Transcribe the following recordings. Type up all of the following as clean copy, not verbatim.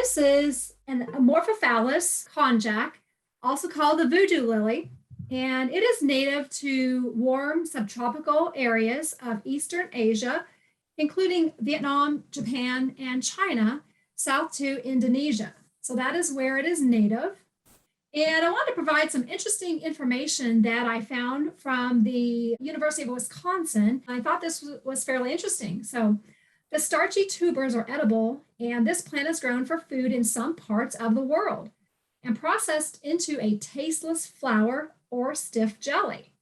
This is an Amorphophallus konjac, also called the Voodoo Lily, and it is native to warm subtropical areas of Eastern Asia, including Vietnam, Japan, and China, south to Indonesia. So that is where it is native. And I want to provide some interesting information that I found from the University of Wisconsin. I thought this was fairly interesting. So the starchy tubers are edible, and this plant is grown for food in some parts of the world and processed into a tasteless flour or stiff jelly.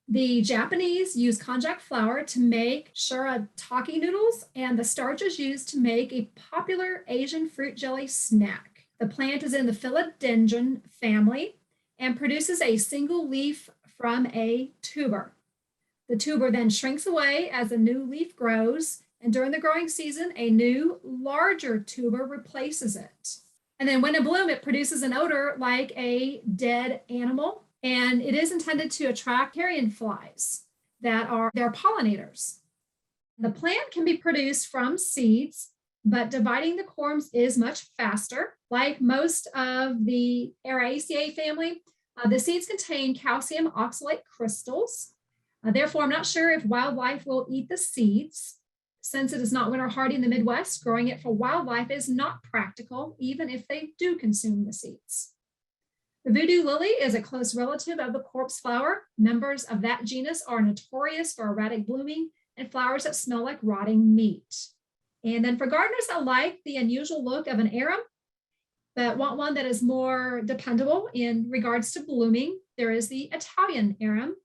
The Japanese use konjac flour to make shirataki noodles, and the starch is used to make a popular Asian fruit jelly snack. The plant is in the philodendron family and produces a single leaf from a tuber. The tuber then shrinks away as a new leaf grows, and during the growing season, a new, larger tuber replaces it. And then when in bloom, it produces an odor like a dead animal, and it is intended to attract carrion flies that are their pollinators. The plant can be produced from seeds, but dividing the corms is much faster. Like most of the Araceae family, the seeds contain calcium oxalate crystals. Therefore, I'm not sure if wildlife will eat the seeds. Since it is not winter hardy in the Midwest, growing it for wildlife is not practical, even if they do consume the seeds. The Voodoo Lily is a close relative of the corpse flower. Members of that genus are notorious for erratic blooming and flowers that smell like rotting meat. And then for gardeners that like the unusual look of an arum, but want one that is more dependable in regards to blooming, there is the Italian arum,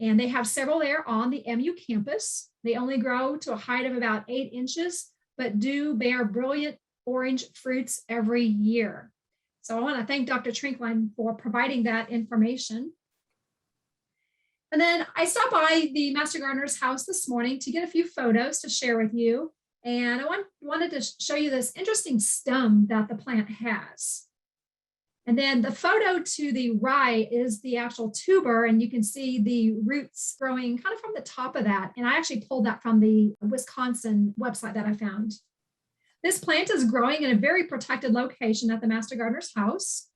and they have several there on the MU campus. They only grow to a height of about 8 inches, but do bear brilliant orange fruits every year. So I want to thank Dr. Trinkline for providing that information. And then I stopped by the Master Gardener's house this morning to get a few photos to share with you. And I wanted to show you this interesting stem that the plant has. And then the photo to the right is the actual tuber, and you can see the roots growing kind of from the top of that. And I actually pulled that from the Wisconsin website that I found. This plant is growing in a very protected location at the Master Gardener's house.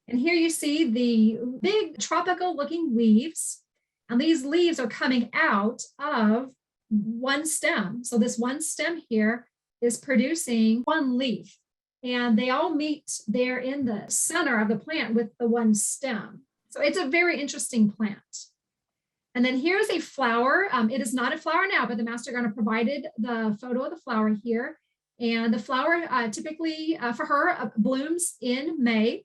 And here you see the big tropical looking leaves. And these leaves are coming out of one stem. So this one stem here is producing one leaf. And they all meet there in the center of the plant with the one stem. So it's a very interesting plant. And then here's a flower. It is not a flower now, but the Master Gardener provided the photo of the flower here. And the flower typically for her blooms in May.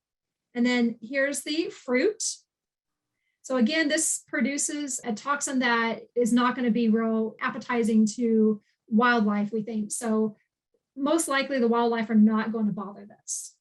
And then here's the fruit. So again, this produces a toxin that is not going to be real appetizing to wildlife, we think. So most likely the wildlife are not going to bother this.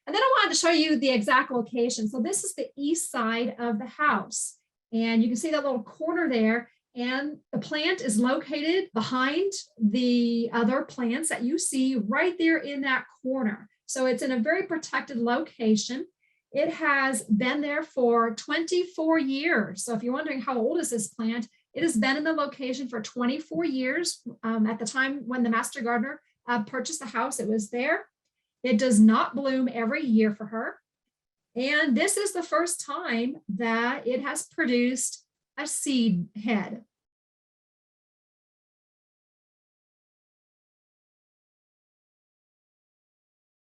And then I wanted to show you the exact location. So this is the east side of the house. And you can see that little corner there. And the plant is located behind the other plants that you see right there in that corner. So it's in a very protected location. It has been there for 24 years. So if you're wondering how old is this plant, it has been in the location for 24 years. At the time when the Master Gardener purchased the house, it was there. It does not bloom every year for her. And this is the first time that it has produced a seed head.